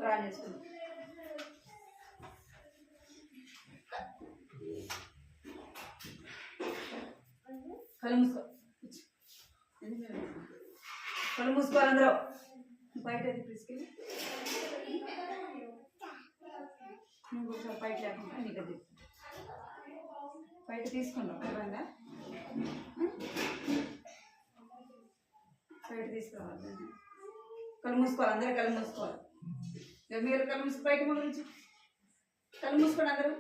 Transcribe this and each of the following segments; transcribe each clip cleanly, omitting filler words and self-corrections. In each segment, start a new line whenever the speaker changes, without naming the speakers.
ప్రాణం చేసుకుంది కళ్ళు మూసుకో కళ్ళు మూసుకోవాలి అందరూ బయట తీసుకెళ్ళి నువ్వు కొంచెం బయట లేకుండా నీకు అది బయట తీసుకున్నావు ఎవరైనా బయట తీసుకురావాలి కళ్ళు మూసుకోవాలి అందరూ కళ్ళు మూసుకోవాలి మీరు కళ్ళు మూసుకో బయట గురించి కళ్ళు మూసుకోండి అందరూ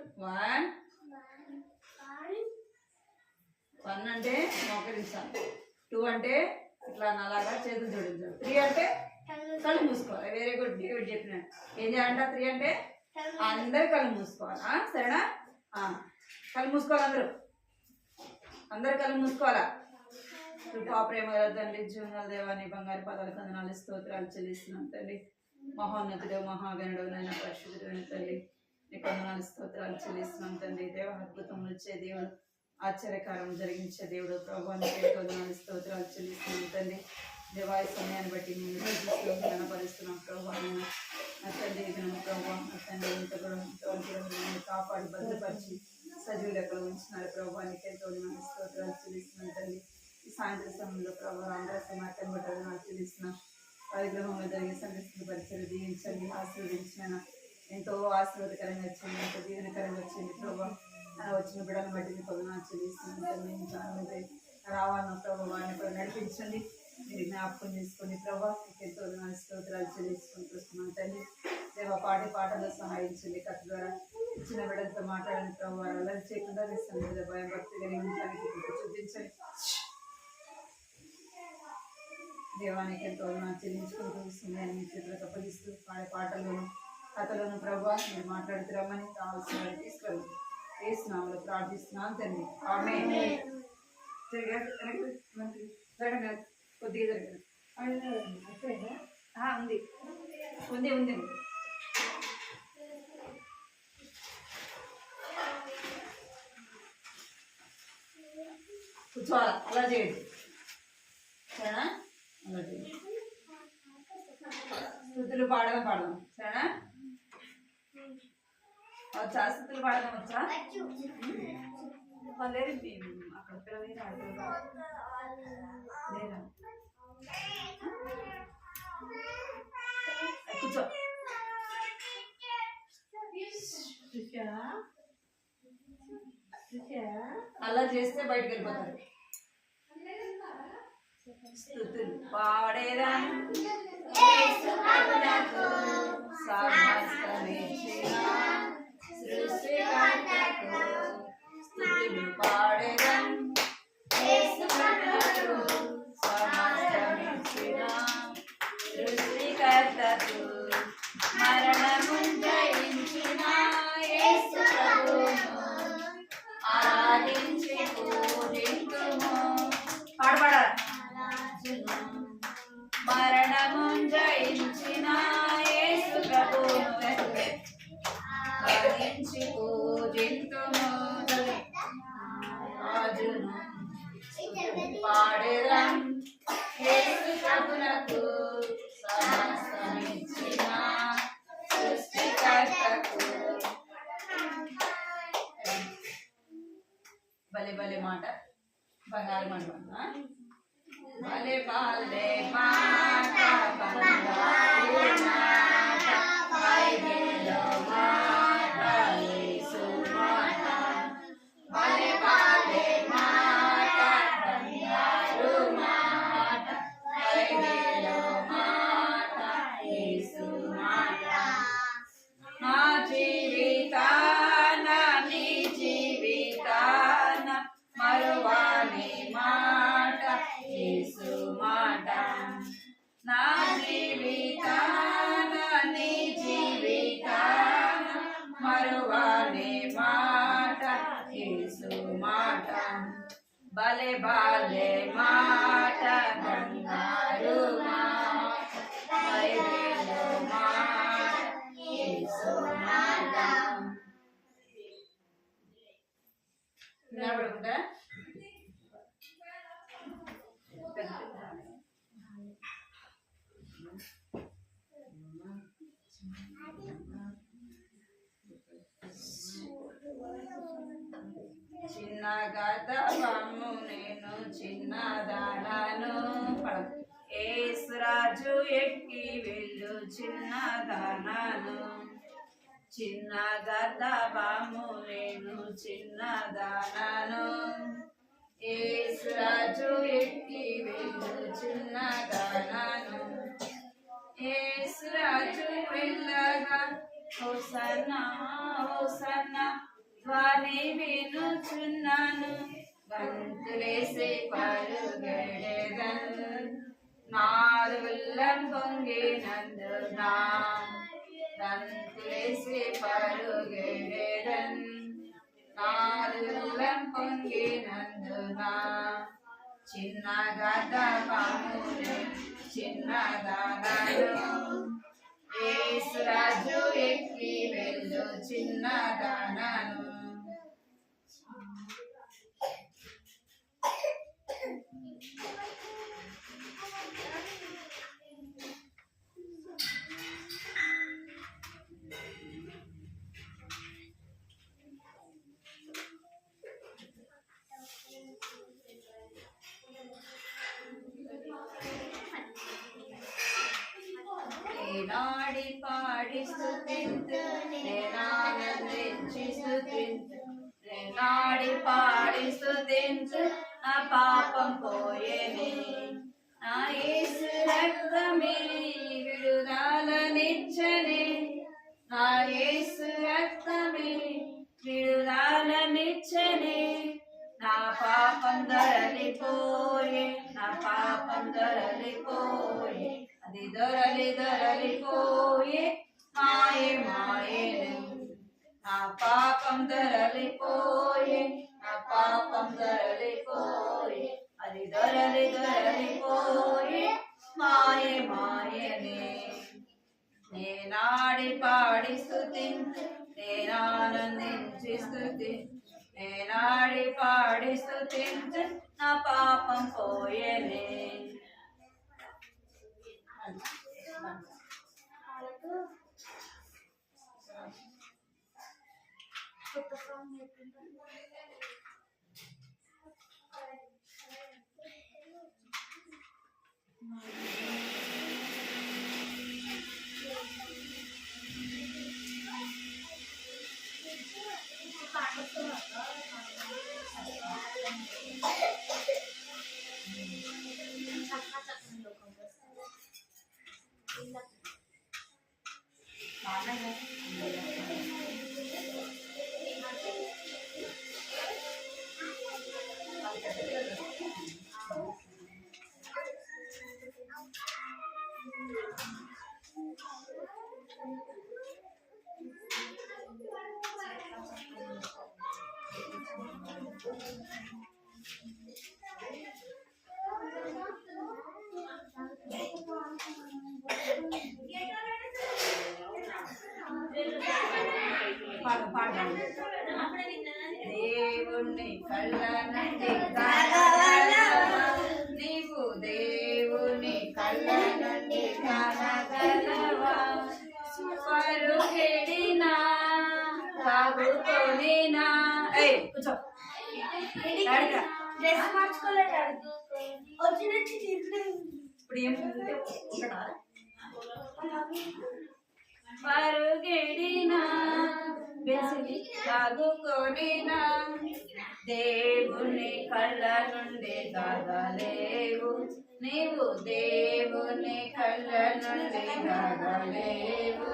1 అంటే మోకరించాలి 2 అంటే ఇట్లా అలాగా చేతులు జోడించాలి 3 అంటే కళ్ళు మూసుకోవాలి వెరీ గుడ్ డేవిడ్ చెప్పినాడు ఏం చేయాలంట 3 అంటే అందరు కళ్ళు మూసుకోవాలా సరేనా కళ్ళు మూసుకోవాలి అందరు కళ్ళు మూసుకోవాలా కృపా ప్రేమ తండ్రి జీవనాల దేవాన్ని బంగారు పదాల కందనాలు స్తోత్రాలు చెల్లిస్తున్నాం తండ్రి మహోన్నతుడు మహాగణుడు నైనా పరిశుద్ధుడైన తండ్రి నీ కందనాలు స్తోత్రాలు చెల్లిస్తున్నాం తండ్రి దేవ అద్భుతములు వచ్చే దేవుడు ఆశ్చర్యకారం జరిగించే దేవుడు ప్రభు నీకే కందనాలు స్తోత్రాలు చెల్లిస్తున్నాం తండ్రి దేవాయ సమయాన్ని బట్టి మేము కనపరుస్తున్నాం ప్రభు నా తండ్రి ప్రభు నా తండ్రి ఇంత కూడా కాపాడి భద్రపరిచి సజీవులు ఎక్కడ ఉంచినారు ప్రభు నీకే కందనాలు స్తోత్రాలు చెల్లిస్తున్నాం తండ్రి ఈ సాయంత్రం సమయంలో ప్రభు అందరూ మాటలు బట్టలు నాకు చెల్లిస్తున్నాం పరిగ్రహంలో జరిగే సంఘస్థితి పరిచయం దీవించండి ఆశీర్వదించిన ఎంతో ఆశీర్వాదకరంగా వచ్చింది ఎంతో దీవెనకరంగా వచ్చింది ప్రభు వచ్చిన బిడ్డలను బట్టి మీ పొందనాలు చెల్లిస్తున్నాను రావాలన్న ప్రభు వారిని కూడా నడిపించండి మీరు జ్ఞాపకం చేసుకొని ప్రభు ఎంతో స్తోత్రాలు చెల్లించుకుంటూ వస్తున్నాను తండ్రి దేవ పాటలో సహాయించండి కథ ద్వారా ఇచ్చిన బిడ్డలతో మాట్లాడని ప్రభు వారు అల్లరి చేయకుండా మీ సన్నిధిలో భయం భక్తి కలిగించడానికి చూపించండి దేవానికి ఎంతో చెల్లించుకుంటూ సమయాన్ని మీ చేతులకు అప్పగిస్తూ పాటల్లోనూ కథలోను ప్రభు మీరు మాట్లాడుతురమ్మని కావాల్సిన వారు తీసుకెళ్ళి వేస్తున్నాము ప్రార్థిస్తున్నాను తండ్రి ఆమేన్ కొద్దిగా ఉంది ఉంది కూర్చోవాలి అలా చేయండి సరేనా అలా చేయండి స్థుతులు పాడదాం సరేనా వచ్చా స్థుతులు పాడదాం వచ్చా లేదు అక్కడ పిల్లలు లేదా కూర్చో అలా చేస్తే బయటకు వెళ్ళిపోతారు స్తుతులు పాడేదా స్తుతులు పాడేదా సృష్టికర్తకు మరణము జయించిన యేసు ప్రభువును ఆరాధించి పూజింతుము పాడబడాలి మరణము జయించిన యేసు ప్రభువును ఆరాధించి పూజింతుము రాజును పాడేదం యేసు ప్రభువునకు సమస్తమిచ్చిన సృష్టికర్తకు భలే భలే మాట బంగారు మాట భలే భలే మాట బంగారు మాట బైబిల్లో మాట యేసు మాట భలే భలే మాట బంగారు మాట బైబిల్లో మాట యేసు మాట నా జీవితాన నీ జీవితాన మరువాని మాట యేసు మాట నిలబడకుండా చిన్నగా తవము నేను చిన్నదానాను ఏసురాజు ఎక్కి వెళ్ళు చిన్నదానాను చిన్నగా తవము నేను చిన్నదానాను ఏసురాజు ఎక్కి వెళ్ళు చిన్నదానాను ఏసురాజు వెళ్ళగా హోసన్నా హోసన్నా ధ్వని వినుచున్నాను గంతులేసే పరుగెడెదన్ నాలుగుల్లం పొంగినందునా గంతులేసే పరుగెడెదన్ నాలుగుల్లం పొంగినందునా చిన్నగా తవమునే చిన్నదానాను ఏసురాజు ఎక్కి వెళ్ళు చిన్నదానాను నేనాడి పాడి స్తుతింతు నేనానందించి స్తుతింతు నేనాడి పాడి స్తుతింతు నా పాపం పోయేనే నా యేసు రక్తమే విడుదలనిచ్చనే నా యేసు రక్తమే విడుదలనిచ్చనే నా పాపం దొరలిపోయే నా పాపం దొరలిపోయే అది దొరలిపోయే మాయే మాయేను నా పాపం దొరలిపోయే నా పాపం దొరలిపోయే అది దొరలిపోయే మాయే మాయనే నేనాడి పాడి స్తుతింతు నేనానందించి స్తుతింతు నేనాడి పాడి స్తుతింతు నా పాపం పోయేనే దేవుణ్ణి కళ్ళ నుండి నీవు దేవుని కళ్ళ నుండి కానగలవా పరుగెడినా తాగుకొనినా కూర్చో డ్రెస్ మార్చుకోలేదు ఇప్పుడు ఏముంటే పరుగెడినా తాగుకొనినా దేవుని కళ్ళ నుండి దాగలేవు నీవు దేవుని కళ్ళ నుండి దాగలేవు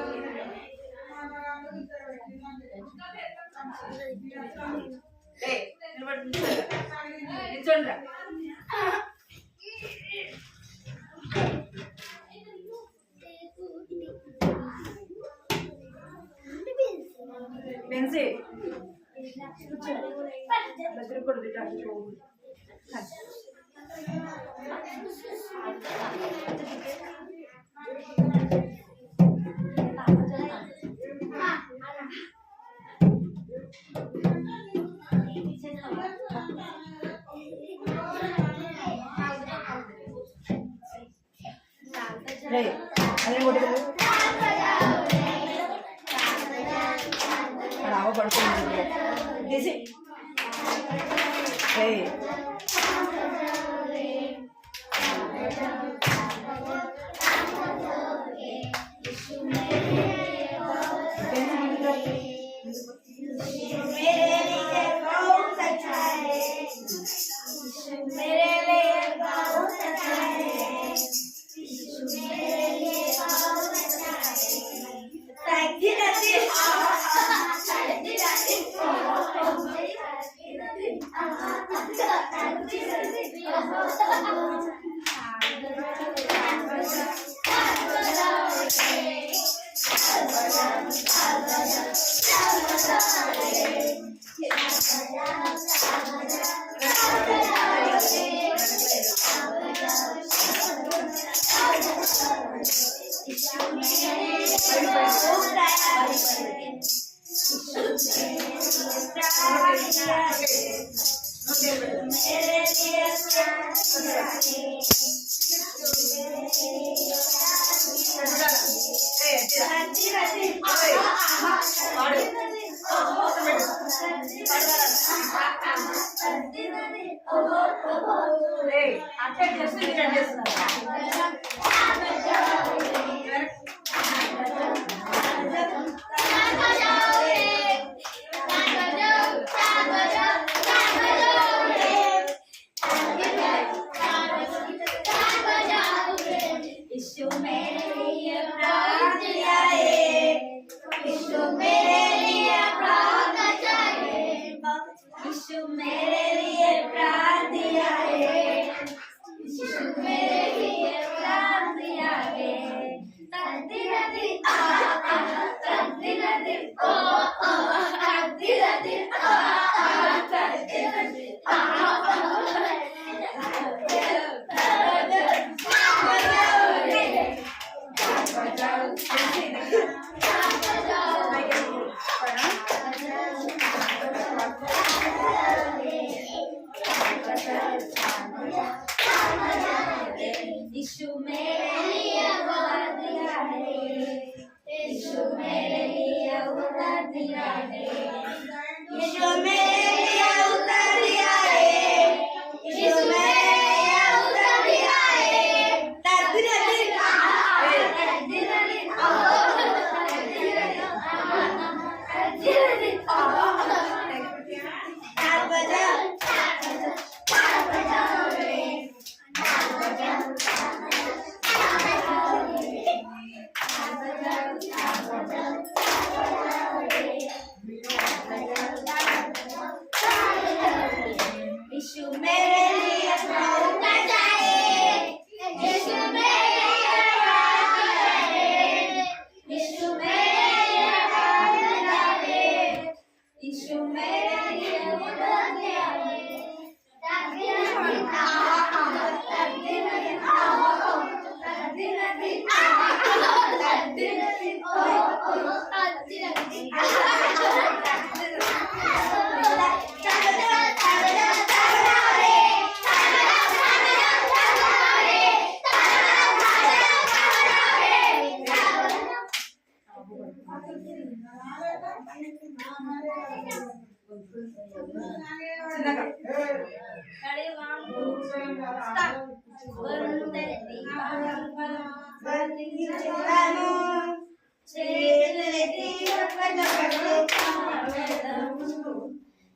నిల్చోండ్రా పెన్సీ అదే కొట్టుకోరు అవ పడుతుంది తీసి అంటే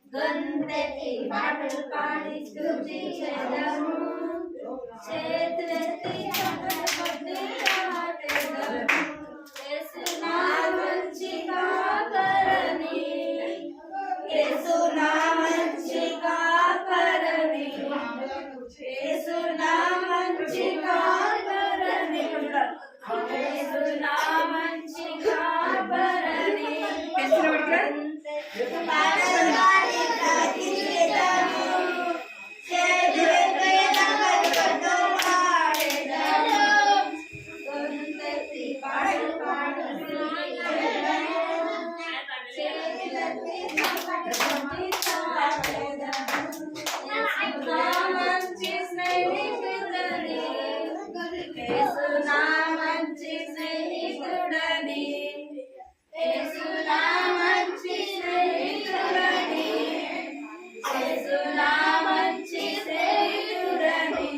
గంటకి పాటలు పాడి స్తుతి చేద్దాము చేతులెత్తి చప్పట్లు కొట్టి పాడేద్దాము యేసు నా మంచి కాపరని యేసు నా మంచి కాపరని యేసు నా మంచి కాపరని యేసు నా మంచి కాపరని మంచి స్నేహితుడని యేసు నా మంచి స్నేహితుడని యేసు నా మంచి స్నేహితుడని యేసు నా మంచి స్నేహితుడని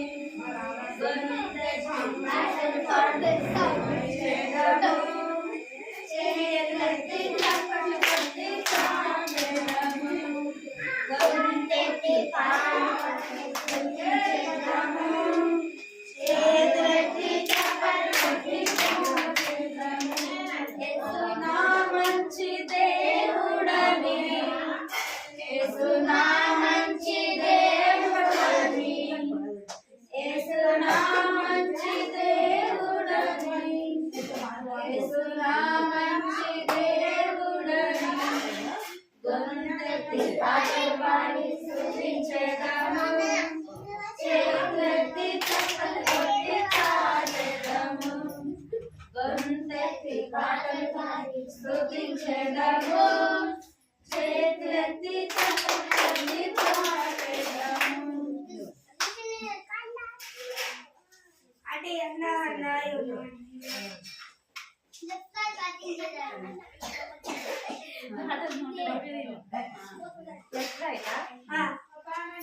మంచి దేవుడని యేసు నా మంచి దేవుడని యేసు నా మంచి దేవుడని యేసు నా మంచి దేవుడని గొంతెత్తి పాటలు పాడి స్తుతించెదము చేతులెత్తి చప్పట్లు కొట్టి పాడెదము గొంతెత్తి పాటలు పాడి స్తుతించెదము చేతులెత్తి చప్పట్లు కొట్టి పాడెదము
అంటే అన్నారు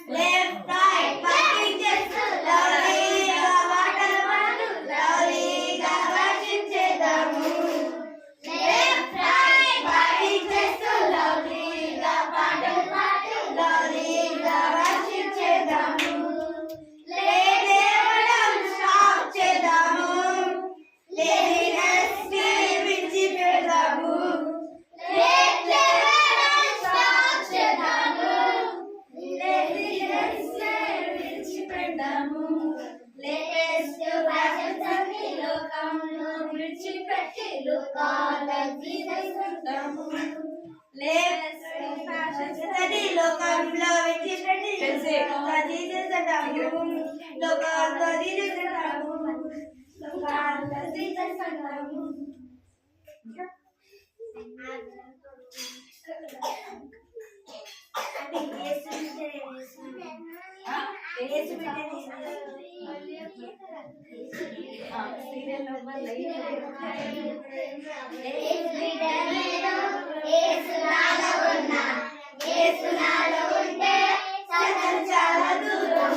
left right parking చేస్తూ లవ్లీగా పాటలు పాడు లవ్లీగా వర్షించేద్దాము left right parking చేస్తూ లవ్లీగా పాటలు పాడు లవ్లీగా వర్షించేద్దాము లేదేవడం స్టాప్ చేద్దాము లేజినెస్ ని విడిచిపెడదాము లోకంలో విడిచిపెట్టి లోకాల్లో చాలా దూరం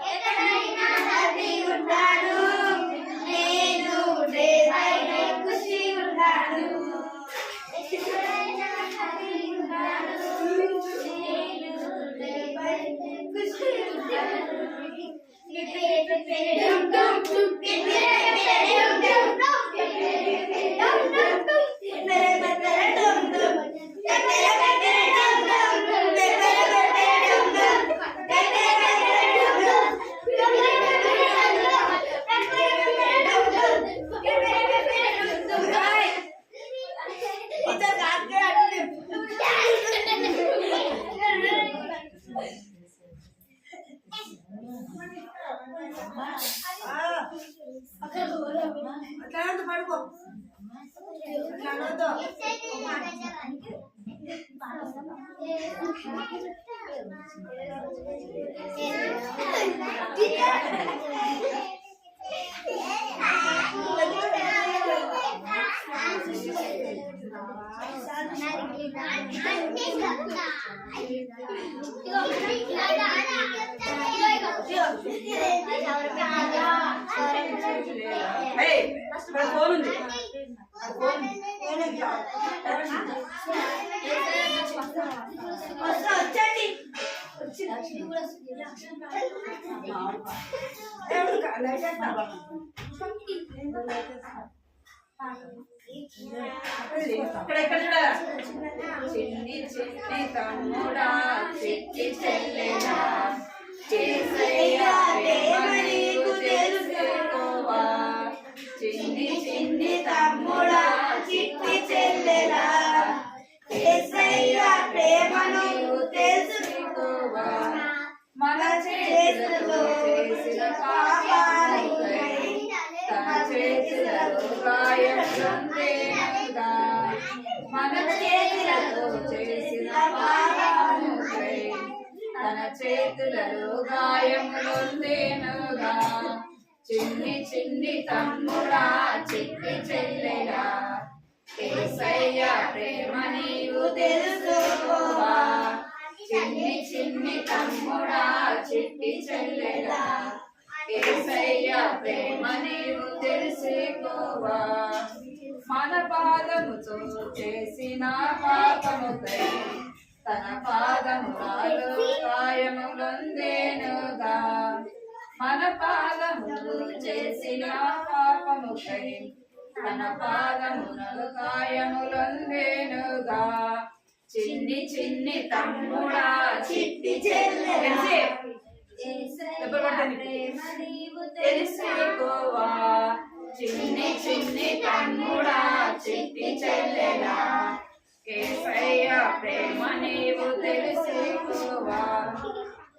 ఎక్కడైనా హ్యాపీ ఉంటాడు నేను దేవైనా ఖుషి ఉంటాడు ఎక్కడైనా హ్యాపీ ఉంటాడు నేను దేవైనా ఖుషి ఉంటాడు పడుకో
ఫోన్ ఉంది
వచ్చండి
ఇక్కడ చూడాలా చిన్ని చిన్ని తమ్ముడా చిట్టి చెల్లెలా యేసయ్యా ప్రేమ నీకు తెలుసుకోవా చిన్ని చిన్ని తమ్ముడా చిట్టి చెల్లెలా యేసయ్యా ప్రేమ నీకు తెలుసుకోవా మన చేతుల్లో చేసిన పాపాలకై తన చేతులలో గాయం పొందేనగా మన చేతులతో చేసిన పాపాలు చేతులలో గాయములొందేనుగా చిన్ని చిన్ని తమ్ముడా చిట్టి చెల్లెలా యేసయ్య ప్రేమ నీవు తెలుసుకోవా చిన్ని చిన్ని తమ్ముడా చిట్టి చెల్లెలా యేసయ్య ప్రేమ నీవు తెలుసుకోవా మన పాదముతో చేసిన పాపముకై తన పాదములలో గాయములొందేనుగా మన పాదములు చేసిన పాపముకై తన పాదములలో గాయములొందేనుగా చిన్ని చిన్ని తమ్ముడా చిట్టి చెల్లెలా తెలుసుకోవా చిన్ని చిన్ని తమ్ముడా చిట్టి చెల్లెలా యేసయ్య ప్రేమ నీవు తెలుసుకోవా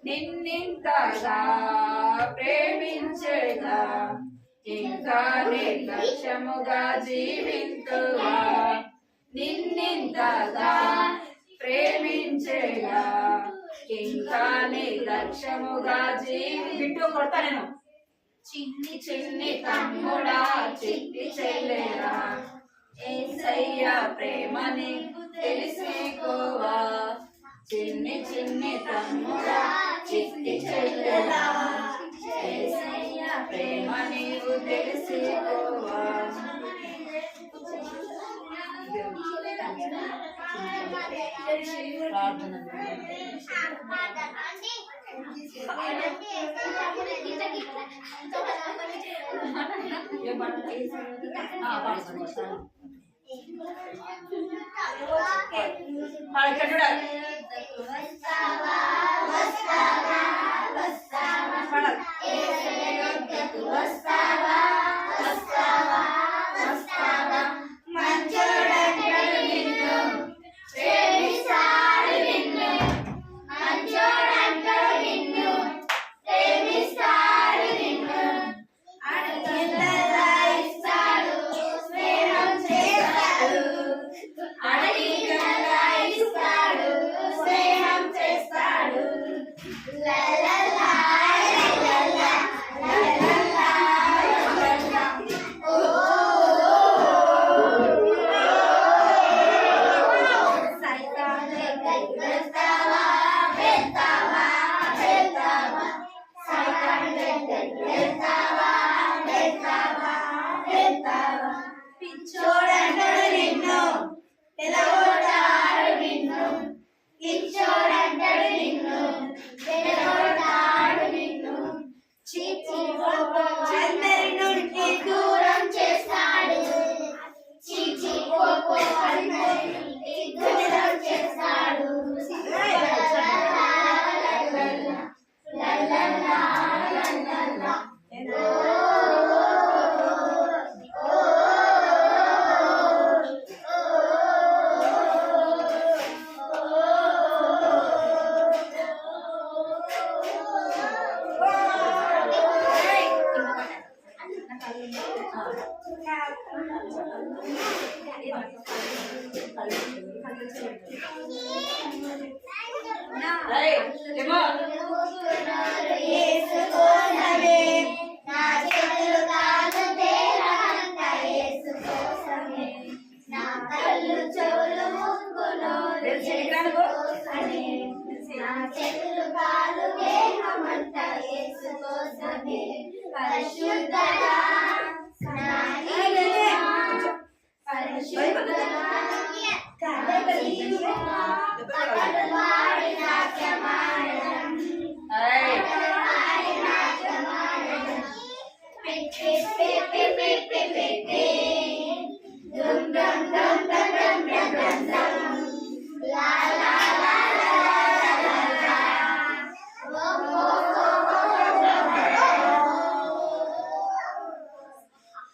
నిన్నింతగా ప్రేమించగా ఇంకా నిర్లక్ష్యముగా జీవింతువా నిన్నింతగా ప్రేమించగా ఇంకా నిర్లక్ష్యముగా బిట్టు కొడతా నేను చిన్ని చిన్ని తమ్ముడా చిట్టి చెల్లెలా యేసయ్య ప్రేమ నీకు తెలుసుకోవా చిన్ని చిన్ని తమ్ముడా చిట్టి చెల్లెలా యేసయ్య ప్రేమ నీవు తెలుసుకోవా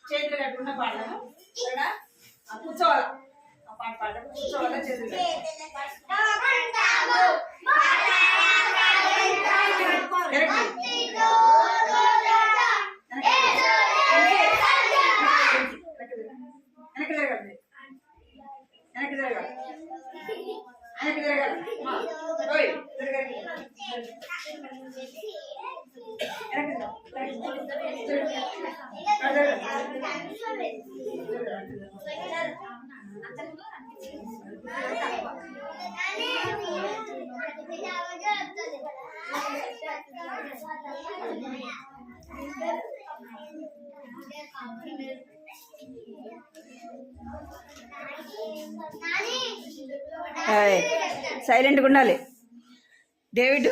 చేతులు కట్టుకున్న పాడదాము కూర్చోవాలా ఆ పాట పాడదాము కూర్చోవాలా చేతులు వెనక్కి జరగాలి వెనక్కి జరగాలి ఓయ్ సైలెంట్గా ఉండాలి. డేవిడ్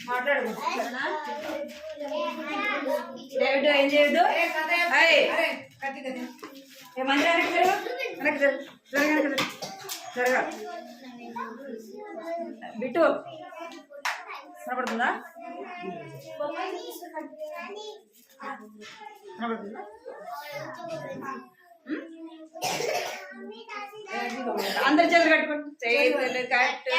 మాట్లాడుకుంటున్నా. డేవిడ్ ఏం చేయదు. జరగా బిట్టు కనపడుతుందా? కనపడుతుందా? అందరి చేతులు కట్టుకోండి. చేతులు కట్టు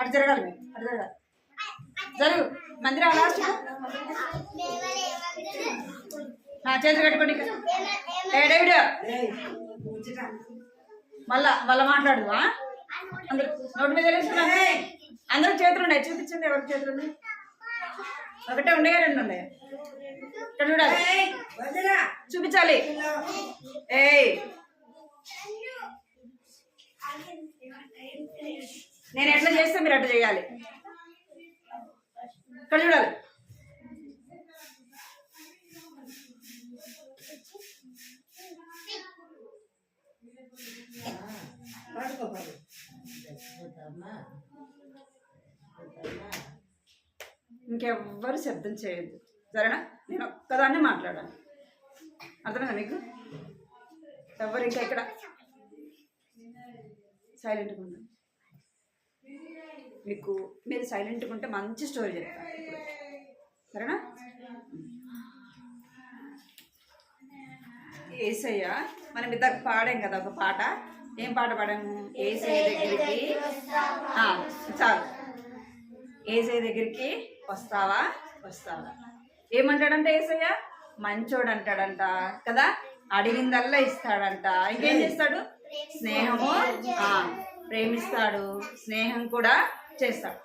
అటు జరగాలి. అటు జరగాలి. జరుగు మందిరం లాస్ట్ చేతులు కట్టుకోండి. డేవిడ్ మళ్ళా మాట్లాడు. అందరు నోటి మీద వేసుకున్నాను. అందరూ చేతులు ఉన్నాయి. చూపించండి ఎవరికి చేతులు ఉన్నాయి. ఒకటే ఉన్నాయా రెండు ఉన్నాయా? ఇక్కడ చూడాలి. చూపించాలి. నేను ఎట్లా చేస్తే మీరు అట్లా చేయాలి. ఇక్కడ చూడాలి. ఇంకెవ్వరు శబ్దం చేయొద్దు. సరేనా? నేను ఒక్కదాన్ని మాట్లాడాను. అర్థమైందా మీకు? ఎవరు ఇంకా ఇక్కడ సైలెంట్గా ఉండండి. మీరు సైలెంట్గా ఉంటే మంచి స్టోరీ చెప్తాను. సరేనా? యేసయ్య మనం ఇద్దరు పాడాం కదా ఒక పాట. ఏం పాట పాడాము? యేసయ్య దగ్గరికి చాలు. యేసయ్య దగ్గరికి వస్తావా వస్తావా. ఏమంటాడంట యేసయ్య? మంచోడు అంటాడంట కదా. అడిగిందల్లా ఇస్తాడంట. ఇంకేం చేస్తాడు? స్నేహము ప్రేమిస్తాడు, స్నేహం కూడా చేస్తాడు.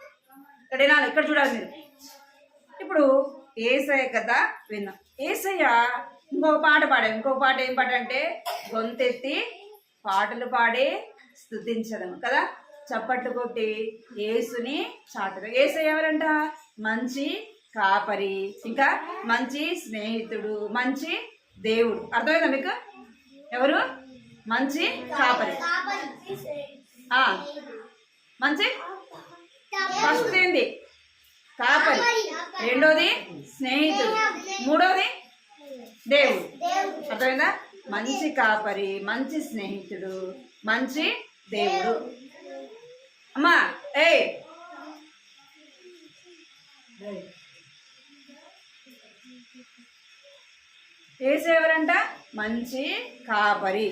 ఇక్కడ వినాలి. ఇక్కడ చూడాలి మీరు. ఇప్పుడు యేసయ్య కదా విన్నాం. యేసయ్య ఇంకొక పాట పాడాం. ఇంకొక పాట ఏం పాట అంటే గొంతెత్తి పాటలు పాడి స్తుతించడం కదా. చప్పట్లు కొట్టి యేసుని చాటడం. యేసయ్య ఎవరంట? మంచి కాపరి, ఇంకా మంచి స్నేహితుడు, మంచి దేవుడు. అర్థమైందా మీకు? ఎవరు? మంచి కాపరి. మంచి ఫస్ట్ ఏంది? కాపరి. రెండోది స్నేహితుడు. మూడోది దేవుడు. అర్థమైందా? మంచి కాపరి, మంచి స్నేహితుడు, మంచి దేవుడు. అమ్మా యేసయ్య ఎవరంట? మంచి కాపరి.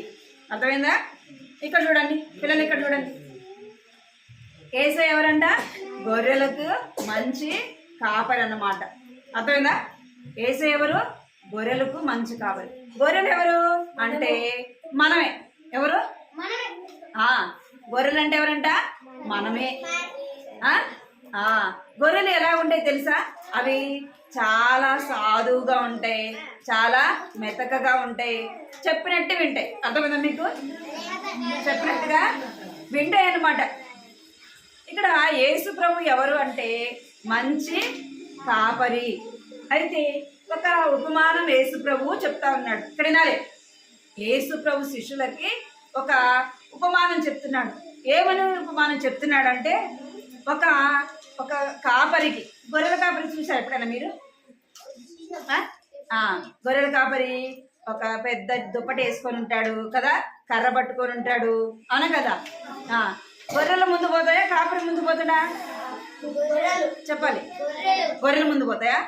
అర్థమైందా? ఇక్కడ చూడండి పిల్లలు, ఇక్కడ చూడండి. యేసయ్య ఎవరంట? గొర్రెలకు మంచి కాపరి అన్నమాట. అర్థమైందా? యేసయ్య ఎవరు? గొర్రెలకు మంచి కాపరి. గొర్రెలు ఎవరు అంటే మనమే. ఎవరు? గొర్రెలు అంటే ఎవరంట? మనమే. గొర్రెలు ఎలా ఉంటాయి తెలుసా? అవి చాలా సాధువుగా ఉంటాయి, చాలా మెతకగా ఉంటాయి, చెప్పినట్టు వింటాయి. అర్థమైందా మీకు? చెప్పినట్టుగా వింటాయి అన్నమాట. ఇక్కడ యేసు ప్రభు ఎవరు అంటే మంచి కాపరి. అయితే ఒక ఉపమానం యేసు ప్రభు చెప్తా ఉన్నాడు. ఇక్కడ వినాలి. యేసు ప్రభు శిష్యులకి ఒక ఉపమానం చెప్తున్నాడు. ఏమని ఉపమానం చెప్తున్నాడంటే ఒక కాపరికి, గొర్రెల కాపరి చూసారు ఎప్పుడైనా మీరు? గొర్రెల కాపరి ఒక పెద్ద దుప్పటి వేసుకొని ఉంటాడు కదా, కర్ర పట్టుకొని ఉంటాడు అన కదా. గొర్రెల ముందు పోతాయా, కాపరి ముందు పోతాడా? చెప్పాలి. గొర్రెల ముందు పోతాయా?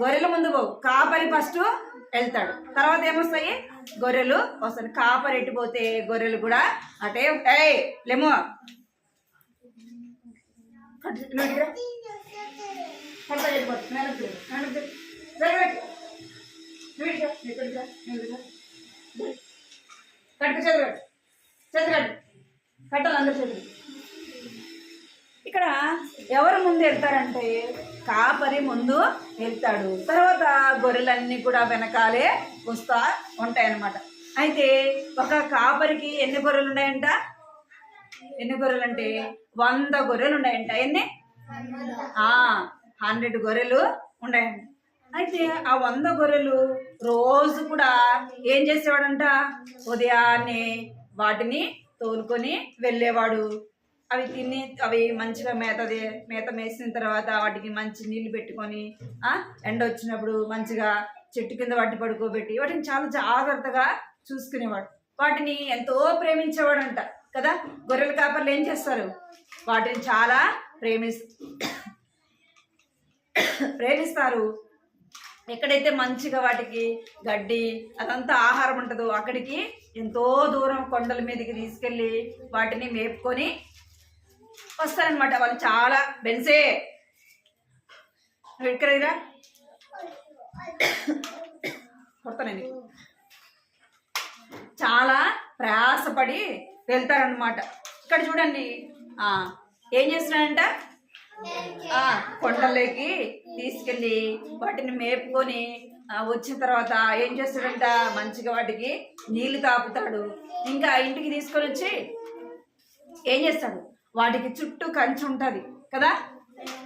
గొర్రెల ముందు పోవు. కాపరి ఫస్ట్ వెళ్తాడు, తర్వాత ఏమొస్తాయి? గొర్రెలు వస్తాయి. కాపరి ఎట్టిపోతే గొర్రెలు కూడా అటే. లేమో కడతా వెళ్ళిపోతుంది మేనప్పుడు జరగబెట్టు వీడిగా ఎక్కడిగా ఎందుగా కట్టు చదివాడు చదివాడు కట్టాలి అందరు చదివి. ఇక్కడ ఎవరు ముందు వెళ్తారంటే కాపరి ముందు వెళ్తాడు, తర్వాత గొర్రెలన్నీ కూడా వెనకాలే వస్తా ఉంటాయన్నమాట. అయితే ఒక కాపరికి ఎన్ని గొర్రెలు ఉన్నాయంట? ఎన్ని గొర్రెలు అంటే 100 గొర్రెలు ఉన్నాయంట. ఎన్ని? 100 గొర్రెలు ఉన్నాయంట. అయితే ఆ 100 గొర్రెలు రోజు కూడా ఏం చేసేవాడంట? ఉదయాన్నే వాటిని తోలుకొని వెళ్ళేవాడు. అవి తిని అవి మంచిగా మేత మేసిన తర్వాత వాటికి మంచి నీళ్లు పెట్టుకొని ఎండ వచ్చినప్పుడు మంచిగా చెట్టు కింద వాటిని పడుకోబెట్టి వాటిని చాలా జాగ్రత్తగా చూసుకునేవాడు. వాటిని ఎంతో ప్రేమించేవాడంట కదా. గొర్రెల కాపర్లు ఏం చేస్తారు? వాటిని చాలా ప్రేమిస్తారు. ఎక్కడైతే మంచిగా వాటికి గడ్డి అదంతా ఆహారం ఉంటుందో అక్కడికి ఎంతో దూరం కొండల మీదకి తీసుకెళ్ళి వాటిని మేపుకొని వస్తారనమాట. వాళ్ళు చాలా బెన్సే ఎక్కడైనా కొడతానండి, చాలా ప్రయాసపడి వెళ్తారనమాట. ఇక్కడ చూడండి ఏం చేస్తున్నాడంట? కొండలోకి తీసుకెళ్ళి వాటిని మేపుకొని వచ్చిన తర్వాత ఏం చేస్తాడంట? మంచిగా వాటికి నీళ్లు తాపుతాడు. ఇంకా ఇంటికి తీసుకొని వచ్చి ఏం చేస్తాడు? వాటికి చుట్టూ కంచి ఉంటుంది కదా,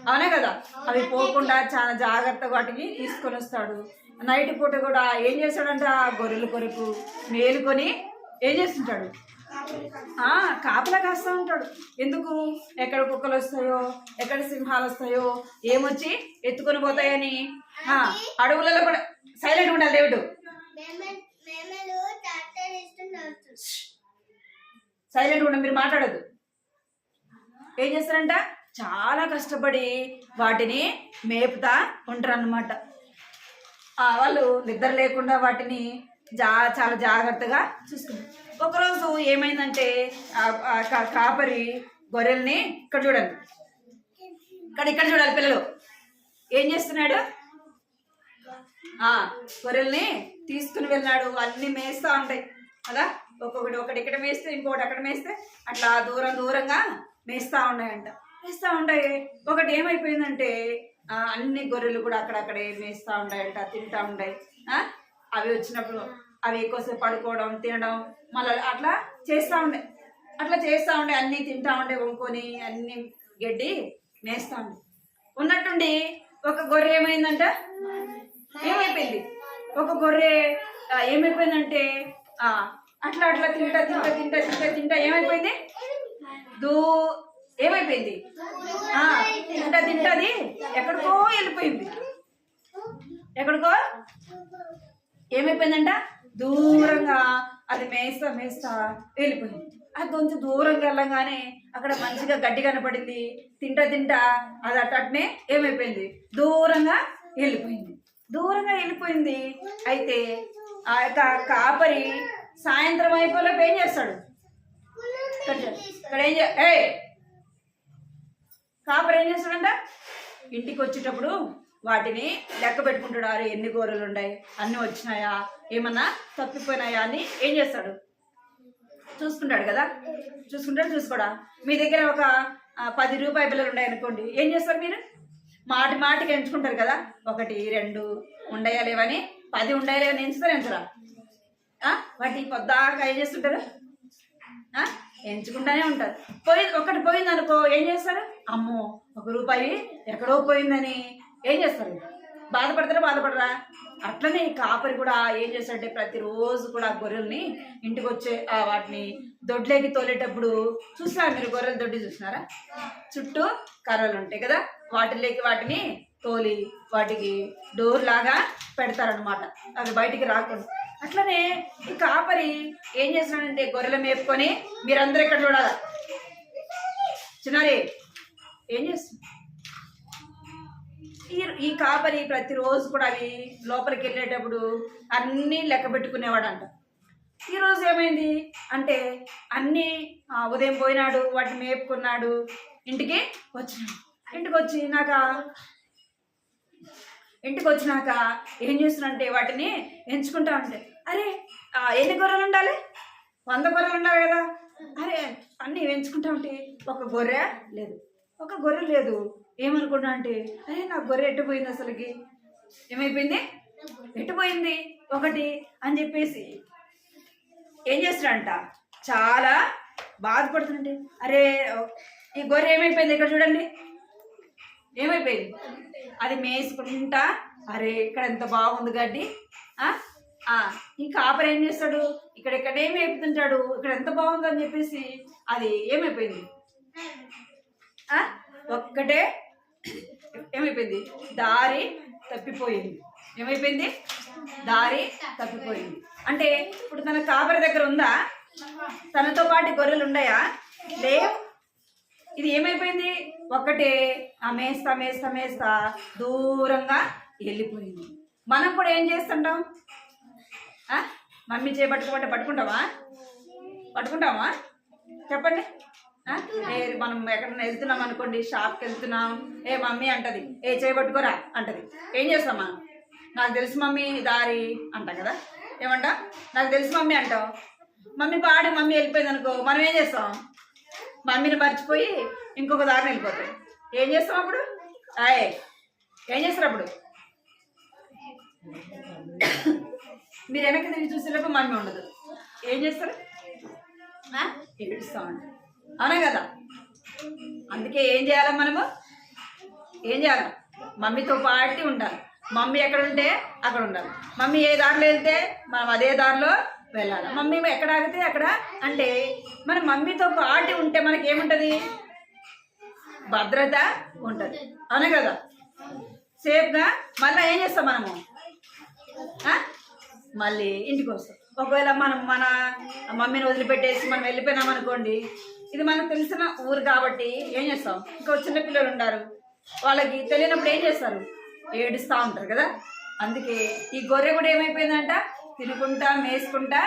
అవునే కదా, అవి పోకుండా చాలా జాగ్రత్తగా వాటిని తీసుకొని వస్తాడు. నైట్ పూట కూడా ఏం చేస్తాడంట? గొర్రెల కొరకు మేలుకొని ఏం చేస్తుంటాడు? కాపలా కాస్తూ ఉంటాడు. ఎందుకు? ఎక్కడ కుక్కలు వస్తాయో, ఎక్కడ సింహాలు వస్తాయో, ఏమొచ్చి ఎత్తుకొని పోతాయని. అడవులలో కూడా సైలెంట్ ఉండాలి. దేవుడు సైలెంట్ ఉండాలి, మీరు మాట్లాడద్దు. ఏం చేస్తారంట? చాలా కష్టపడి వాటిని మేపుతా ఉంటారు అన్నమాట. వాళ్ళు నిద్ర లేకుండా వాటిని చాలా జాగ్రత్తగా చూసుకుంటారు. ఒకరోజు ఏమైందంటే కాపరి గొర్రెల్ని ఇక్కడ చూడండి, ఇక్కడ చూడాలి పిల్లలు, ఏం చేస్తున్నాడు? గొర్రెల్ని తీసుకుని వెళ్ళినాడు. అన్ని మేస్తూ ఉంటాయి కదా, ఒకటి ఇక్కడ మేస్తే ఇంకొకటి అక్కడ మేస్తే అట్లా దూరంగా మేస్తూ ఉన్నాయంట. మేస్తూ ఉంటాయి. ఒకటి ఏమైపోయిందంటే అన్ని గొర్రెలు కూడా అక్కడక్కడే మేస్తూ ఉంటాయంట, తింటూ ఉంటాయి. అవి వచ్చినప్పుడు అవి ఎక్కువసేపు పడుకోవడం, తినడం, మళ్ళీ అట్లా చేస్తూ ఉండే అన్నీ తింటూ ఉండే, వంకొని అన్ని గడ్డి మేస్తూ ఉండే. ఉన్నట్టుండి ఒక గొర్రె ఏమైందంట? ఏమైపోయింది? ఒక గొర్రె ఏమైపోయిందంటే అట్లా తింటా ఏమైపోయింది? ఏమైపోయింది? తింటది ఎక్కడికో వెళ్ళిపోయింది. ఎక్కడికో ఏమైపోయిందంట? దూరంగా అది మేస్తా వెళ్ళిపోయింది. అది కొంచెం దూరంగా వెళ్ళంగానే అక్కడ మంచిగా గడ్డి కనపడింది. తింటా అది అట్టనే ఏమైపోయింది? దూరంగా వెళ్ళిపోయింది. అయితే ఆ యొక్క కాపరి సాయంత్రం అయిపోలేపు ఏం చేస్తాడు? ఇక్కడ కాపరి ఏం చేస్తాడంట? ఇంటికి వచ్చేటప్పుడు వాటిని లెక్క పెట్టుకుంటాడు. అరే ఎన్ని గొర్రెలు ఉన్నాయి, అన్నీ వచ్చినాయా, ఏమన్నా తప్పిపోయినాయా అని ఏం చేస్తాడు? చూసుకుంటాడు కదా. చూసుకోడా. మీ దగ్గర ఒక 10 రూపాయి బిళ్ళలు ఉన్నాయనుకోండి, ఏం చేస్తారు మీరు? మాటికి ఎంచుకుంటారు కదా, 1 2 ఉండయా లేవని, 10 ఉండయా లేవని ఎంచరా? వాటి పొద్దాకా ఏం చేస్తుంటారు? ఎంచుకుంటానే ఉంటారు. ఒకటి పోయింది అనుకో, ఏం చేస్తారు? అమ్మో 1 రూపాయి ఎక్కడో పోయిందని ఏం చేస్తారు? బాధపడరా? అట్లనే ఈ కాపరి కూడా ఏం చేస్తాడంటే ప్రతిరోజు కూడా గొర్రెల్ని ఇంటికి వచ్చే వాటిని దొడ్లేకి తోలేటప్పుడు చూసారా మీరు? గొర్రెల దొడ్డి చూసినారా? చుట్టూ కర్రలు ఉంటాయి కదా, వాటిలోకి వాటిని తోలి వాటికి డోర్ లాగా పెడతారనమాట, అవి బయటికి రాకుండా. అట్లనే ఈ కాపరి ఏం చేస్తున్నాడంటే గొర్రెలు మేపుకొని, మీరందరూ ఇక్కడ చూడాలా, చిన్నారి ఏం చేస్తుంది? ఈ కాపరి ప్రతిరోజు కూడా అవి లోపలికి వెళ్ళేటప్పుడు అన్నీ లెక్క పెట్టుకునేవాడంట. ఈరోజు ఏమైంది అంటే అన్నీ ఉదయం పోయినాడు, వాటిని మేపుకున్నాడు, ఇంటికి వచ్చి నాకు ఇంటికి వచ్చినాక ఏం చేస్తున్నంటే వాటిని ఎంచుకుంటా ఉంటే అరే ఎన్ని గొర్రెలు ఉండాలి? 100 గొర్రెలు ఉండాలి కదా. అరే అన్నీ ఎంచుకుంటా ఉంటే ఒక గొర్రె లేదు. ఏమనుకున్నా అంటే అరే నా గొర్రె ఎట్టుపోయింది, అసలుకి ఏమైపోయింది, ఎట్టుపోయింది ఒకటి అని చెప్పేసి ఏం చేస్తాడంట, చాలా బాధపడుతుంటే అరే ఈ గొర్రె ఏమైపోయింది, ఇక్కడ చూడండి ఏమైపోయింది, అది మేసుకుంటా అరే ఇక్కడ ఎంత బాగుంది గడ్డి. ఈ కాపరి ఏం చేస్తాడు, ఇక్కడేం మేపుతుంటాడు, ఇక్కడ ఎంత బాగుంది అని చెప్పేసి అది ఏమైపోయింది, ఒక్కటే ఏమైపోయింది, దారి తప్పిపోయింది. ఏమైపోయింది, దారి తప్పిపోయింది. అంటే ఇప్పుడు తన కాపరి దగ్గర ఉందా, తనతో పాటు గొర్రెలు ఉన్నాయా, లేవు. ఇది ఏమైపోయింది, ఒక్కటే మేస్తా దూరంగా వెళ్ళిపోయింది. మనం కూడా ఏం చేస్తుంటాం, మమ్మీ చేపట్టుకోమంటే పట్టుకుంటామా చెప్పండి. మనం ఎక్కడన్నా వెళ్తున్నాం అనుకోండి, షాప్కి వెళ్తున్నాం, ఏ మమ్మీ అంటది, ఏ చేయబట్టుకోరా అంటది. ఏం చేస్తామా, నాకు తెలుసు మమ్మీ దారి అంటాం కదా. ఏమంటా, నాకు తెలుసు మమ్మీ అంటాం. మమ్మీ మమ్మీ వెళ్ళిపోయింది అనుకో, మనం ఏం చేస్తాం, మమ్మీని మర్చిపోయి ఇంకొక దారిని వెళ్ళిపోతాం. ఏం చేస్తాం అప్పుడు, ఏం చేస్తారు అప్పుడు, మీరు వెనక్కి తిరిగి చూసేటప్పుడు మమ్మీ ఉండదు. ఏం చేస్తారు, ఏడుస్తామండి, అవునా కదా. అందుకే ఏం చేయాలి, మనము ఏం చేయాలి, మమ్మీతో పాటు ఉండాలి. మమ్మీ ఎక్కడ ఉంటే అక్కడ ఉండాలి. మమ్మీ ఏ దారిలో వెళ్తే మనం అదే దారిలో వెళ్ళాలి. మమ్మీ ఎక్కడ ఆగితే అక్కడ, అంటే మన మమ్మీతో పాటు ఉంటే మనకి ఏముంటుంది, భద్రత ఉంటుంది, అవునా కదా. సేఫ్గా మళ్ళీ ఏం చేస్తాం మనము, మళ్ళీ ఇంటికి వస్తాం. ఒకవేళ మనం మన మమ్మీని వదిలిపెట్టేసి మనం వెళ్ళిపోయినాం అనుకోండి, ఇది మనకు తెలిసిన ఊరు కాబట్టి ఏం చేస్తాం, ఇంకా చిన్న పిల్లలు ఉన్నారు, వాళ్ళకి తెలియనప్పుడు ఏం చేస్తారు, ఏడుస్తూ ఉంటారు కదా. అందుకే ఈ గొర్రె కూడా ఏమైపోయిందంట, తినుకుంటా మేసుకుంటా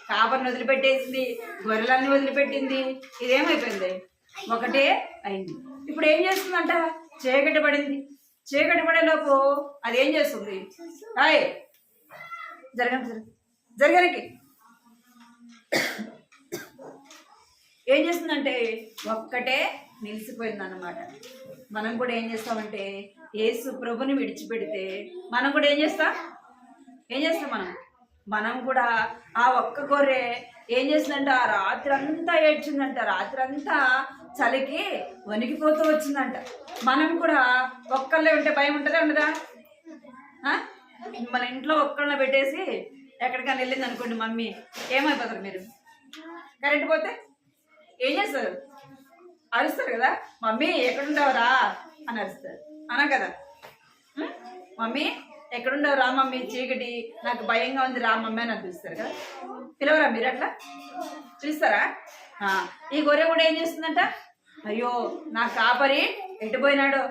కాపరిని వదిలిపెట్టేసింది, గొర్రెలన్నీ వదిలిపెట్టింది. ఇదేమైపోయింది, ఒకటే అయింది. ఇప్పుడు ఏం చేస్తుందంట, చీకటి పడింది. చీకటి పడేలోపు అది ఏం చేస్తుంది, జరగనికి ఏం చేస్తుందంటే ఒక్కటే నిలిచిపోయింది అన్నమాట. మనం కూడా ఏం చేస్తామంటే యేసు ప్రభుని విడిచిపెడితే మనం కూడా ఏం చేస్తాం మనం కూడా ఆ ఒక్క గొర్రె ఏం చేసిందంట, ఆ రాత్రి అంతా ఏడ్చిందంట, రాత్రి అంతా చలికి వణికిపోతూ వచ్చిందంట. మనం కూడా ఒక్కళ్ళే ఉంటే భయం ఉంటుందా ఉండదా, మన ఇంట్లో ఒక్కళ్ళని పెట్టేసి ఎక్కడికైనా వెళ్ళింది అనుకోండి మమ్మీ, ఏమైపోతారు మీరు, కరెంట్ పోతే ఏం చేస్తారు, అరుస్తారు కదా, మమ్మీ ఎక్కడుండవరా అని అరుస్తారు, అనా కదా. మమ్మీ ఎక్కడుండవు రా మమ్మీ, చీకటి నాకు భయంగా ఉంది రా మమ్మీ అని పిలుస్తారు కదా. పిలవరా మీరు, అట్లా పిలుస్తారా. ఈ గొర్రె కూడా ఏం చేస్తుందంట, అయ్యో నా కాపరి ఎటుపోయినాడు,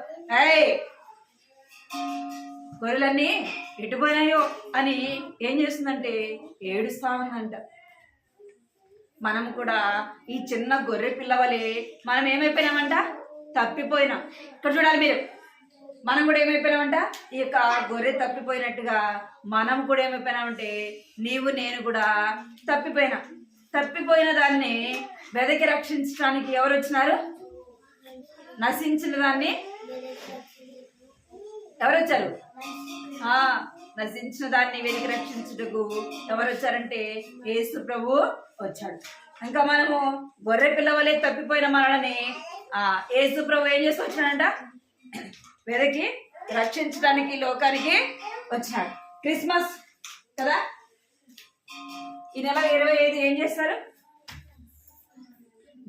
గొర్రెలన్నీ ఎటుపోయినాయో అని ఏం చేస్తుందంటే ఏడుస్తా ఉందంట. మనం కూడా ఈ చిన్న గొర్రె పిల్లవలే మనం ఏమైపోయినామంట, తప్పిపోయినాం. ఇక్కడ చూడాలి మీరు, మనం కూడా ఏమైపోయినామంట, ఈ యొక్క గొర్రె తప్పిపోయినట్టుగా మనం కూడా ఏమైపోయినామంటే నీవు నేను కూడా తప్పిపోయిన దాన్ని వెదకి రక్షించడానికి ఎవరు వచ్చినారు, నశించిన దాన్ని ఎవరు వచ్చారు, నశించిన దాన్ని వెలికి రక్షించుటకు ఎవరు వచ్చారంటే యేసు ప్రభు వచ్చాడు. ఇంకా మనము గొర్రె పిల్లవలే తప్పిపోయిన మనల్ని యేసు ప్రభు ఏం చేసి వచ్చినాడంట, వెదకి రక్షించడానికి లోకానికి వచ్చాడు. క్రిస్మస్ కదా, ఈ నెల 25 ఏం చేస్తారు,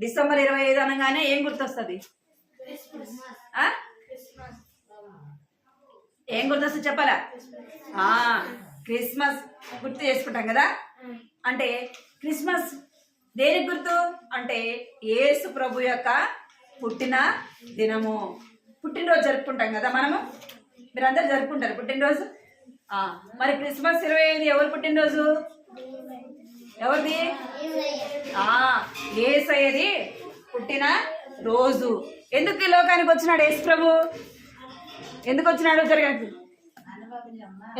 డిసెంబర్ 25 అనగానే ఏం గుర్తొస్తుంది, ఏం గుర్తొస్తుంది చెప్పాలా, క్రిస్మస్ గుర్తు చేసుకుంటాం కదా. అంటే క్రిస్మస్ దేనికి గుర్తు అంటే యేసు ప్రభు యొక్క పుట్టిన దినము, పుట్టినరోజు జరుపుకుంటాం కదా మనము. మీరందరూ జరుపుకుంటారు పుట్టినరోజు. మరి క్రిస్మస్ 25 ఎవరు పుట్టినరోజు, ఎవరిది, యేసయ్యది పుట్టిన రోజు. ఎందుకు ఈ లోకానికి వచ్చినాడు యేసు ప్రభు, ఎందుకు వచ్చినాడు, జరగదు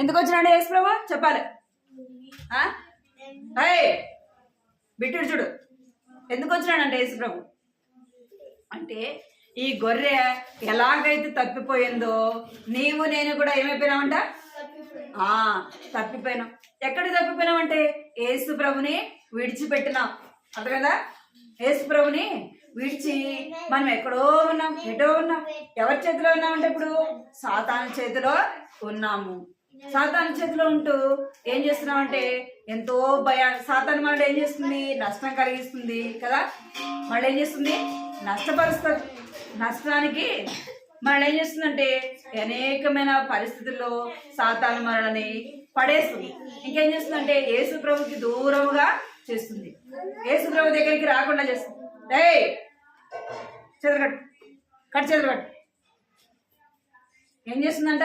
ఎందుకు వచ్చినాడు యేసు ప్రభు చెప్పాలి. బిట్టుడు చూడు ఎందుకు వచ్చినాడంటే యేసు ప్రభు అంటే ఈ గొర్రె ఎలాగైతే తప్పిపోయిందో నీవు నేను కూడా ఏమైపోయినామంట తప్పిపోయినాం. ఎక్కడ తప్పిపోయినామంటే యేసు ప్రభుని విడిచిపెట్టినాం. అంతే కదా, యేసు ప్రభుని విడిచి మనం ఎక్కడో ఉన్నాం, ఎటో ఉన్నాం. ఎవరి చేతిలో ఉన్నామంటే ఇప్పుడు సాతాను చేతిలో ఉన్నాము. సాతాను చేతిలో ఉంటూ ఏం చేస్తున్నామంటే ఎంతో సాతాను మళ్ళీ ఏం చేస్తుంది, నష్టం కలిగిస్తుంది కదా. మళ్ళీ ఏం చేస్తుంది, నష్టపరుస్తుంది. నష్టానికి మళ్ళీ ఏం చేస్తుందంటే అనేకమైన పరిస్థితుల్లో సాతాను మనల్ని పడేస్తుంది. ఇంకేం చేస్తుందంటే యేసు ప్రభుకి దూరంగా చేస్తుంది, యేసు ప్రభు దగ్గరికి రాకుండా చేస్తుంది. చేతులు చేతులు కట్టు ఏం చేస్తుందంట,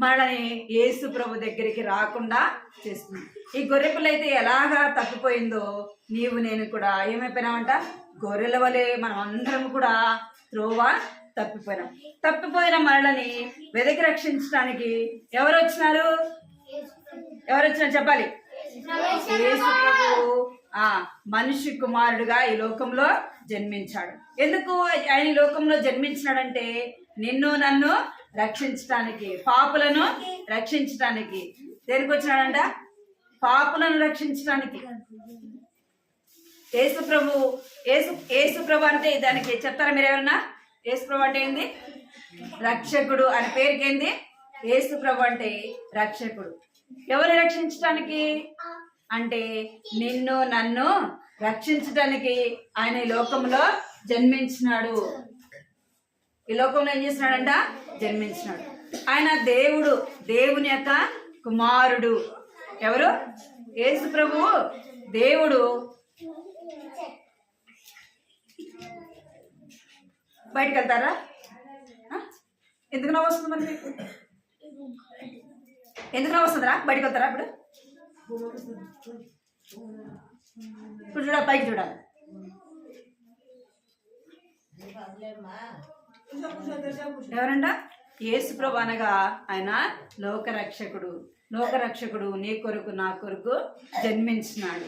మనని యేసు ప్రభు దగ్గరికి రాకుండా చేస్తుంది. ఈ గొర్రె పిల్ల అయితే ఎలాగా తప్పిపోయిందో నీవు నేను కూడా ఏమైపోయినామంట, గొర్రెల వలె మనం అందరం కూడా త్రోవా తప్పిపోయినాం. తప్పిపోయిన మనల్ని వెదకి రక్షించడానికి ఎవరు వచ్చినారు చెప్పాలి. యేసు ప్రభు మనిషి కుమారుడుగా ఈ లోకంలో జన్మించాడు. ఎందుకు ఆయన ఈ లోకంలో జన్మించినాడంటే నిన్ను నన్ను రక్షించడానికి, పాపులను రక్షించడానికి. దేనికి వచ్చినాడంట, పాపులను రక్షించడానికి. యేసు ప్రభు అంటే దానికి చెప్తారా మీరు ఎవరన్నా? యేసు ప్రభు అంటే ఏంది, రక్షకుడు అనే పేరుకి ఏంది, యేసు ప్రభు అంటే రక్షకుడు. ఎవరు రక్షించడానికి అంటే నిన్ను నన్ను రక్షించడానికి ఆయన ఈ లోకంలో జన్మించినాడు. ఈ లోకంలో ఏం చేసినాడంట, జన్మించినాడు. ఆయన దేవుని యొక్క కుమారుడు. ఎవరు? యేసు ప్రభువు దేవుడు. బయటకు వెళ్తారా? ఎందుకు నవ్వు వస్తుంది మరి మీకు? ఎందుకు నవ్వు వస్తుందిరా? బయటకు వెళ్తారా? ఇప్పుడు చూడాలి, పైకి చూడాలి. ఎవరంట? యేసు ప్రభు అనగా ఆయన లోకరక్షకుడు నీ కొరకు నా కొరకు జన్మించినాడు.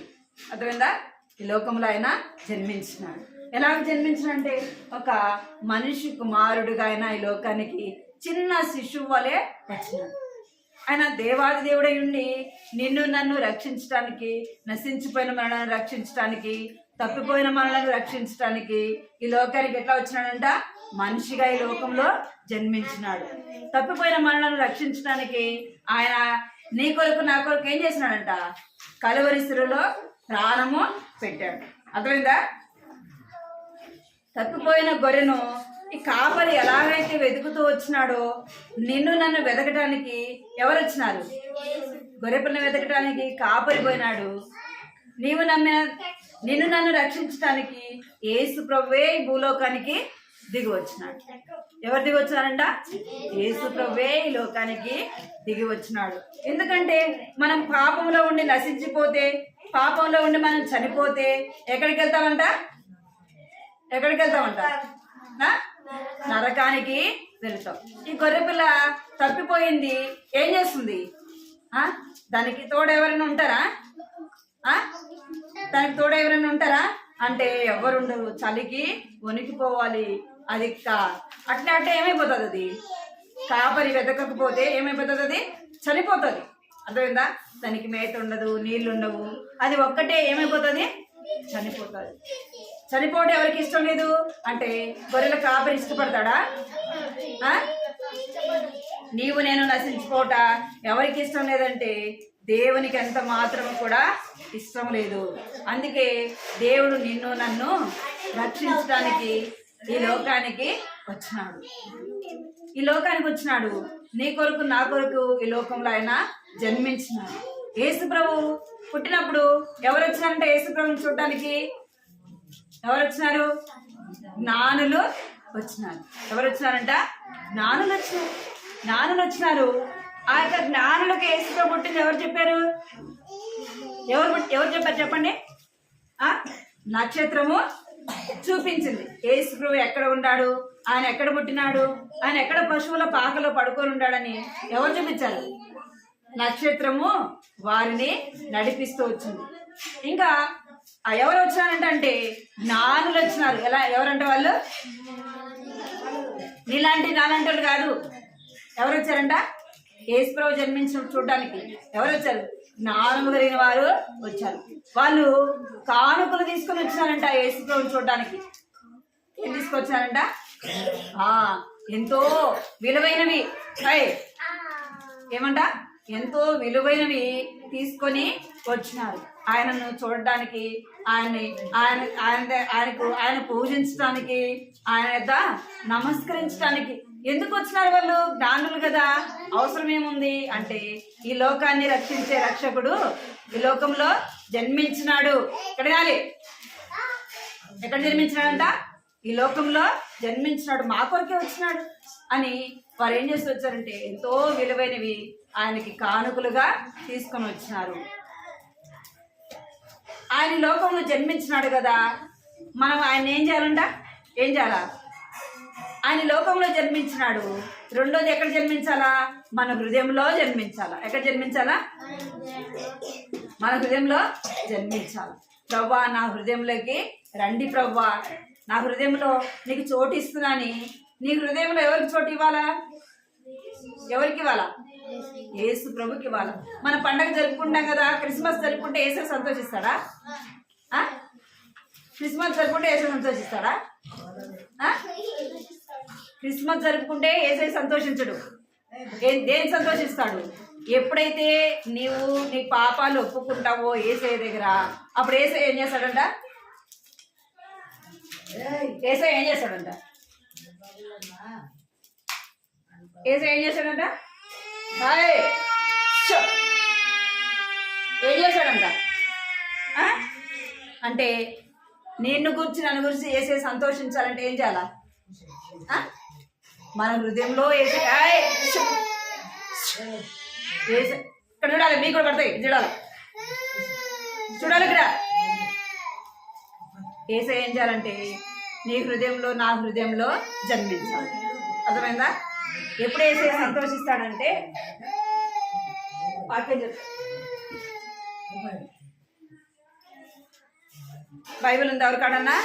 అర్థమైందా? ఈ లోకంలో ఆయన జన్మించినాడు. ఎలాగ జన్మించినంటే ఒక మనిషి కుమారుడుగా ఆయన ఈ లోకానికి చిన్న శిశువు వలె వచ్చినాడు. ఆయన దేవాది దేవుడై ఉండి నిన్ను నన్ను రక్షించడానికి, నశించిపోయిన మనల్ని రక్షించడానికి, తప్పిపోయిన మనల్ని రక్షించడానికి ఈ లోకానికి ఎట్లా వచ్చినాడంట, మనిషిగా ఈ లోకంలో జన్మించినాడు. తప్పిపోయిన మనల్ని రక్షించడానికి ఆయన నీ కొరకు నా కొరకు ఏం చేసినాడంట, కలువరి శిలువలో ప్రాణము పెట్టాడు. అర్థమైందా? తప్పిపోయిన గొర్రెను ఈ కాపరి ఎలాగైతే వెతుకుతూ వచ్చినాడో నిన్ను నన్ను వెతకటానికి ఎవరు వచ్చినారు? గొర్రెపిల్లని వెతకటానికి కాపరి పోయినాడు. నిన్ను నన్ను రక్షించడానికి యేసు ప్రభువే ఈ భూలోకానికి దిగి వచ్చినాడు. ఎవరు దిగి వచ్చినారంట? యేసు ప్రభువే ఈ లోకానికి దిగి వచ్చినాడు. ఎందుకంటే మనం పాపంలో ఉండి నశించిపోతే, పాపంలో ఉండి మనం చనిపోతే ఎక్కడికి వెళ్తామంట? నరకానికి వెళ్తాం. ఈ గొర్రెపిల్ల తప్పిపోయింది, ఏం చేస్తుంది? దానికి తోడు ఎవరైనా ఉంటారా? దానికి తోడు ఎవరైనా ఉంటారా అంటే ఎవరుండరు. చలికి వణికిపోవాలి. అది అట్లా అంటే ఏమైపోతుంది? అది కాపరి వెతకకపోతే ఏమైపోతుంది? అది చనిపోతుంది. అర్థమైందా? దానికి మేత ఉండదు, నీళ్ళు ఉండవు. అది ఒక్కటే ఏమైపోతుంది? చనిపోతుంది. చనిపోవడం ఎవరికి ఇష్టం లేదు అంటే గొర్రెల కాపరి ఇష్టపడతాడా? నీవు నేను నశించిపోట ఎవరికి ఇష్టం లేదంటే దేవునికి ఎంత మాత్రం కూడా ఇష్టం లేదు. అందుకే దేవుడు నిన్ను నన్ను రక్షించడానికి ఈ లోకానికి వచ్చినాడు. నీ కొరకు నా కొరకు ఈ లోకంలో ఆయన జన్మించినాడు. యేసు ప్రభు పుట్టినప్పుడు ఎవరు వచ్చినారంటే యేసు ప్రభుని చూడటానికి ఎవరు వచ్చినారు? జ్ఞానులు వచ్చినారు. ఎవరు వచ్చినారంట? జ్ఞానులు వచ్చినారు. ఆ యొక్క జ్ఞానులకు యేసు ప్రభు పుట్టింది ఎవరు చెప్పారు? ఎవరు చెప్పారు చెప్పండి? నక్షత్రము చూపించింది. యేసు ప్రభు ఎక్కడ ఉన్నాడు, ఆయన ఎక్కడ పుట్టినాడు, ఆయన ఎక్కడ పశువుల పాకలో పడుకొని ఉన్నాడని ఎవరు చూపించారు? నక్షత్రము వారిని నడిపిస్తూ వచ్చింది. ఇంకా ఎవరు వచ్చినారంటే జ్ఞానులు వచ్చినారు. ఎవరంటే వాళ్ళు నీలాంటి నాలాంటి వాళ్ళు కాదు. ఎవరు వచ్చారంట? యేసు ప్రభు జన్మించిన చూడడానికి ఎవరు వచ్చారు? జ్ఞానము కలిగిన వారు వచ్చారు. వాళ్ళు కానుకలు తీసుకొని వచ్చినారంట యేసు ప్రభు చూడడానికి. ఏం తీసుకొచ్చారంట? ఎంతో విలువైనవి. ఏమంట? ఎంతో విలువైనవి తీసుకొని వచ్చినారు ఆయనను చూడడానికి, ఆయన పూజించడానికి, ఆయన యొద్ద నమస్కరించడానికి. ఎందుకు వచ్చినారు వాళ్ళు? జ్ఞానులు కదా. అవసరం ఏముంది అంటే ఈ లోకాన్ని రక్షించే రక్షకుడు ఈ లోకంలో జన్మించినాడు. ఎక్కడ జన్మించినాడంట? ఈ లోకంలో జన్మించినాడు, మా కొరకే వచ్చినాడు అని వారు ఏం చేసి వచ్చారంటే ఎంతో విలువైనవి ఆయనకి కానుకలుగా తీసుకొని వచ్చినారు. ఆయన లోకంలో జన్మించినాడు కదా, మనం ఆయన ఏం చేయాలంట? ఏం చేయాలా? ఆయన లోకంలో జన్మించినాడు. రెండోది ఎక్కడ జన్మించాలా? మన హృదయంలో జన్మించాలా. ఎక్కడ జన్మించాలా? మన హృదయంలో జన్మించాలి. ప్రవ్వా, నా హృదయంలోకి రండి ప్రవ్వా, నా హృదయంలో నీకు చోటు ఇస్తున్నాని. నీ హృదయంలో ఎవరికి చోటు ఇవ్వాలా? ఎవరికి ఇవ్వాలా? యేసు ప్రభుకి ఇవ్వాలా. మన పండగ జరుపుకుంటాం కదా, క్రిస్మస్ జరుపుకుంటే యేసు సంతోషిస్తాడా? క్రిస్మస్ జరుపుకుంటే యేసు సంతోషిస్తాడా? క్రిస్మస్ జరుపుకుంటే యేసు సంతోషించడు. దేని సంతోషిస్తాడు? ఎప్పుడైతే నీవు నీ పాపాలు ఒప్పుకుంటావో యేసయ్య దగ్గర, అప్పుడు యేసయ్య ఏం చేస్తాడంట? యేసయ్య ఏం చేస్తాడంట? యేసయ్య ఏం చేస్తాడంట? ఏం చేశాడంట అంటే నిన్ను గురించి నన్ను గురించి వేసే సంతోషించాలంటే ఏం చేయాలా? మన హృదయంలో వేసే ఇక్కడ చూడాలి, మీకు కూడా పడతాయి చూడాలి. ఇక్కడ ఏసై ఏం చేయాలంటే నీ హృదయంలో నా హృదయంలో జన్మించాలి. అర్థమైందా? ఎప్పుడు ఏసై సంతోషిస్తాడంటే వాక్యం చెప్తా. బైబిల్ ఉందా ఎవరికాడన్నా?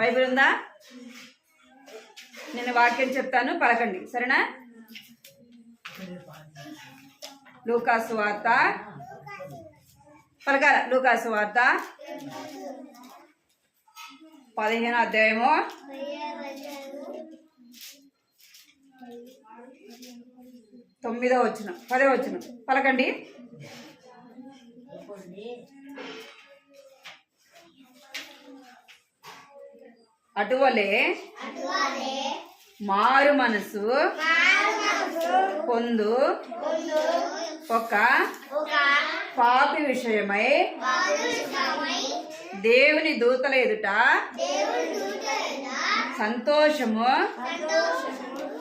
బైబిల్ ఉందా? నేను వాక్యం చెప్తాను, పలకండి, సరేనా? లూకాసు వార్త పలకాల. లూకాసు వార్త 15వ అధ్యాయము 9వ వచనం 10వ వచనం పలకండి. అటువలే మారు మనసు పొందు ఒక పాపి విషయమై దేవుని దూతల ఎదుట సంతోషము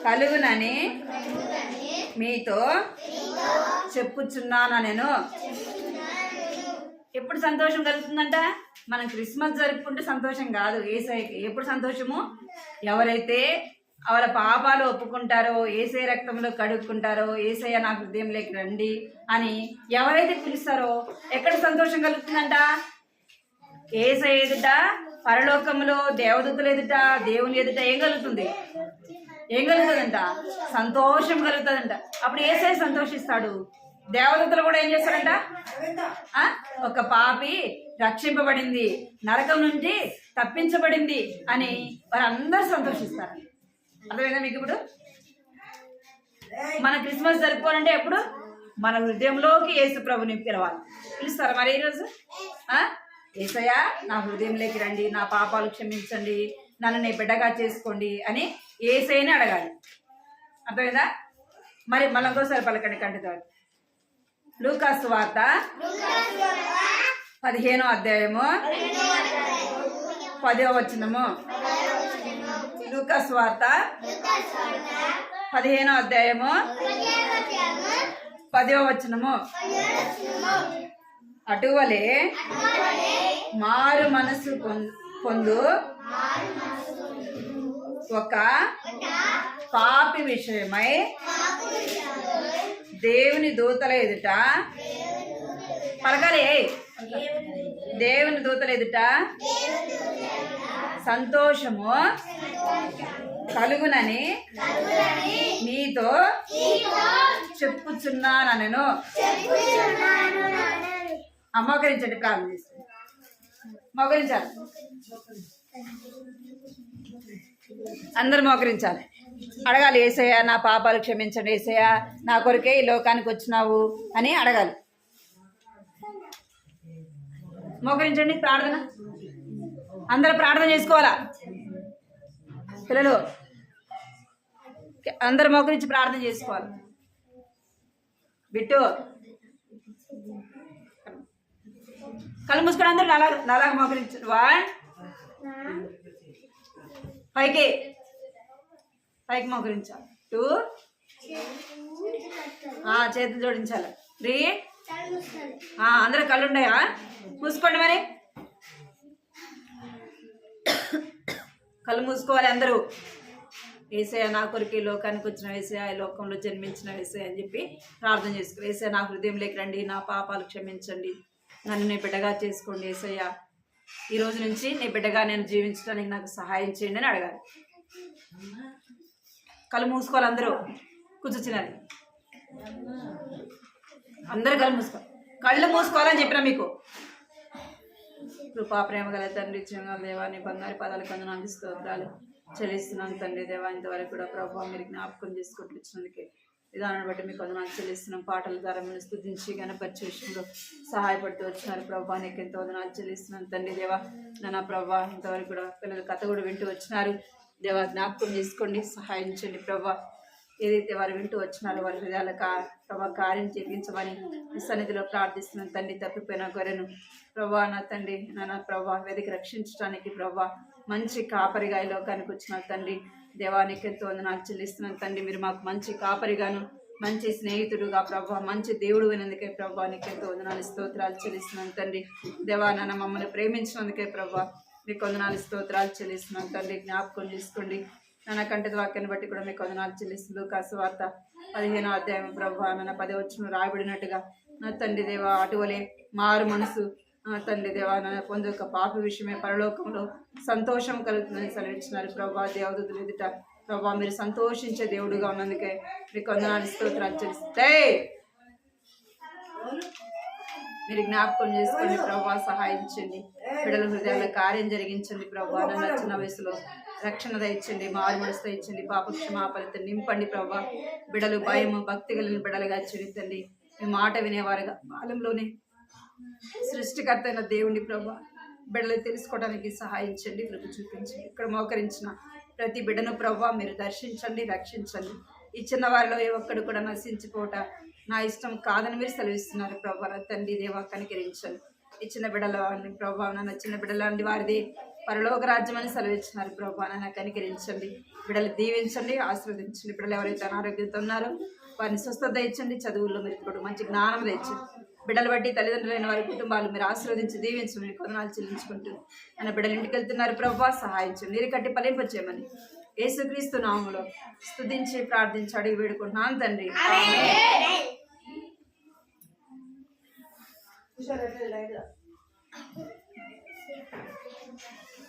కలుగునని మీతో చెప్పుచున్నాను. నేను ఎప్పుడు సంతోషం కలుగుతుందంట? మనం క్రిస్మస్ జరుపుకుంటే సంతోషం కాదు. యేసయ్యకి ఎప్పుడు సంతోషము? ఎవరైతే వాళ్ళ పాపాలు ఒప్పుకుంటారో, యేసయ్య రక్తంలో కడుక్కుంటారో, యేసయ్య నా హృదయంలోకి రండి అని ఎవరైతే పిలుస్తారో ఎక్కడ సంతోషం కలుగుతుందంట? యేసయ్య ఎదుట, పరలోకంలో దేవదూతల ఎదుట, దేవుని ఎదుట ఏం కలుగుతుంది? ఏం కలుగుతుందంట? సంతోషం కలుగుతుందంట. అప్పుడు యేసయ్య సంతోషిస్తాడు. దేవదూతలు కూడా ఏం చేస్తారంట? ఒక పాపి రక్షింపబడింది, నరకం నుండి తప్పించబడింది అని వారందరూ సంతోషిస్తారు. అర్థమైందా మీకు? ఇప్పుడు మన క్రిస్మస్ జరుపుకోవాలంటే ఎప్పుడు మన హృదయంలోకి యేసు ప్రభుని పిలవాలి. పిలుస్తారా మరి ఈరోజు? యేసయ్య నా హృదయంలోకి రండి, నా పాపాలు క్షమించండి, నన్ను నీ బిడ్డగా చేసుకోండి అని యేసయ్యని అడగాలి. అర్థమైందా? మరి మళ్ళీ ఇంకోసారి పలకండి కంటితో. లూకాసు వార్త 15వ అధ్యాయము 10వ వచనము. లూకాసు వార్త 15వ అధ్యాయము 10వ వచనము. అటువలే మారు మనసు పొందు ఒక పాపి విషయమై దేవుని దూతల ఎదుట పలకాలి. దేవుని దూతల ఎదుట సంతోషము కలుగునని మీతో చెప్పుచున్నానను. మోకరించండి, ప్రార్థన చేస్తుంది. మోకరించాలి, అందరు మోకరించాలి. అడగాలి, యేసయ్య నా పాపాలు క్షమించండి, యేసయ్య నా కొరకే ఈ లోకానికి వచ్చినావు అని అడగాలి. మోకరించండి, ప్రార్థన. అందరూ ప్రార్థన చేసుకోవాలా పిల్లలు? అందరు మోకరించి ప్రార్థన చేసుకోవాలి. బిట్టు కళ్ళు మూసుకొని అందరూ నలాగా మోకరించు. 1 పైకి మోకరించాలి. 2 చేతులు జోడించాలి. 3 అందరూ కళ్ళు ఉన్నాయా? మూసుకోండి మరి. కళ్ళు మూసుకోవాలి అందరూ. యేసయ్య నా కొరకు ఈ లోకానికి వచ్చిన యేసయ్య, ఈ లోకంలో జన్మించిన యేసయ్య అని చెప్పి ప్రార్థన చేసుకోవాలి. యేసయ్య నా హృదయంలోకి రండి, నా పాపాలు క్షమించండి, నన్ను నీ బిడ్డగా చేసుకోండి యేసయ్య. ఈ రోజు నుంచి నీ బిడ్డగా నేను జీవించడానికి నాకు సహాయం చేయండి అని అడగాలి. కళ్ళు మూసుకోవాలి అందరూ. కూర్చొచ్చినారు అందరూ కళ్ళు మూసుకోవాలని చెప్పిన మీకు. కృపా ప్రేమ గల తండ్రి, జీవంగల దేవా, నీ బంగారు పదాలకు వందనాలు స్తోత్రాలు చెల్లిస్తున్నాను తండ్రి దేవా. ఇంతవరకు కూడా ప్రభావ మీరు జ్ఞాపకం చేసుకుంటూ ఇచ్చినందుకే విధానాన్ని బట్టి మీకు వందనాలు చెల్లిస్తున్నాం. పాటల ద్వారా మీరు స్తుతించి గణపరిచే విషయంలో సహాయపడుతూ వచ్చినారు ప్రభావ. నీకు ఎంతో వందనాలు చెల్లిస్తున్నాను తండ్రి దేవా. నా ప్రభావ ఇంతవరకు కూడా పిల్లలు కథ కూడా వింటూ వచ్చినారు దేవా. జ్ఞాపకం చేసుకోండి, సహాయించండి ప్రభావ. ఏదైతే వారు వింటూ వచ్చినారో వారి హృదయాల ప్రభావ కార్యం చేయించమని ఈ సన్నిధిలో ప్రార్థిస్తున్నాను తండ్రి. తప్పిపోయిన గొర్రెను ప్రభా నా తండ్రి నా ప్రభా వెదికి రక్షించడానికి ప్రభా మంచి కాపరిగా ఈ లోకానికి వచ్చిన తండ్రి దేవానికి ఎంతో వందనాలు చెల్లిస్తున్నాను తండ్రి. మీరు మాకు మంచి కాపరిగాను, మంచి స్నేహితుడుగా ప్రభా, మంచి దేవుడు అయినందుకే ప్రభా నీకు ఎంతో వందనాలు స్తోత్రాలు చెల్లిస్తున్నాను తండ్రి దేవా. నన్ను మమ్మల్ని ప్రేమించినందుకే ప్రభా మీకు వందనాలు స్తోత్రాలు చెల్లిస్తున్నాను తండ్రి. జ్ఞాపకం చేసుకోండి నన్న కంటి వాక్యాన్ని బట్టి కూడా మీకు వందనాలు చెల్లిస్తుంది. లూకాసు వార్త 15వ అధ్యాయం ప్రభా నన్న 10వ వచనం రాయబడినట్టుగా నా తండ్రి దేవా అటువలే మారు మనసు తండ్రి దేవా నన్ను పొందు ఒక పాపి విషయమే పరలోకంలో సంతోషం కలుగుతుందని సెలవిచ్చినారు ప్రభా. దేవదూతలు ఎదుట ప్రభా మీరు సంతోషించే దేవుడుగా ఉన్నందుకే మీకు వందనాలు స్తోత్రాలు చెల్లిస్తే మీరు జ్ఞాపకం చేసుకోండి ప్రభా. సహాయించండి, బిడ్డల హృదయాల కార్యం జరిగించండి ప్రభా. నన్ను చిన్న వయసులో రక్షణ దయచండి, మారు మనసు దయచండి, పాప క్షమాపణతో నింపండి ప్రభా. బిడ్డలు భయము భక్తి కలిగిన బిడ్డలుగా చెల్లితండి. మీ మాట వినేవారుగా కాలంలోనే సృష్టికర్త అయిన దేవుని ప్రభా బిడ్డలు తెలుసుకోవడానికి సహాయించండి, కృప చూపించండి. ఇక్కడ మోకరించిన ప్రతి బిడ్డను ప్రభా మీరు దర్శించండి, రక్షించండి. ఈ చిన్నవారిలో ఏ ఒక్కడు కూడా నశించిపోట నా ఇష్టం కాదని మీరు సెలవిస్తున్నారు ప్రభా. తండ్రి దేవా కనికరించండి. ఈ చిన్న బిడ్డల ప్రభా నన్న చిన్న బిడ్డలాంటి వారిది పరలోక రాజ్యం అని సెలవిచ్చినారు ప్రభా. నన్ను కనికరించండి, బిడ్డలు దీవించండి, ఆశీర్వదించండి. బిడ్డలు ఎవరైతే అనారోగ్యంతో ఉన్నారో వారిని స్వస్థత ఇచ్చండి, చదువుల్లో మీరు కూడా మంచి జ్ఞానం తెచ్చండి. బిడ్డలు బట్టి తల్లిదండ్రులైన వారి కుటుంబాలు మీరు ఆశీర్వదించి దీవించండి. మీకు వందనాలు చెల్లించుకుంటూ నన్ను బిడ్డలు ఇంటికి వెళ్తున్నారు ప్రభా. సహాయించండి, నీరు కట్టి ఫలింపచేయమని యేసుక్రీస్తు నామములో స్తుతించి ప్రార్థించి అడిగి వేడుకుంటున్నాను తండ్రి. ఆమేన్.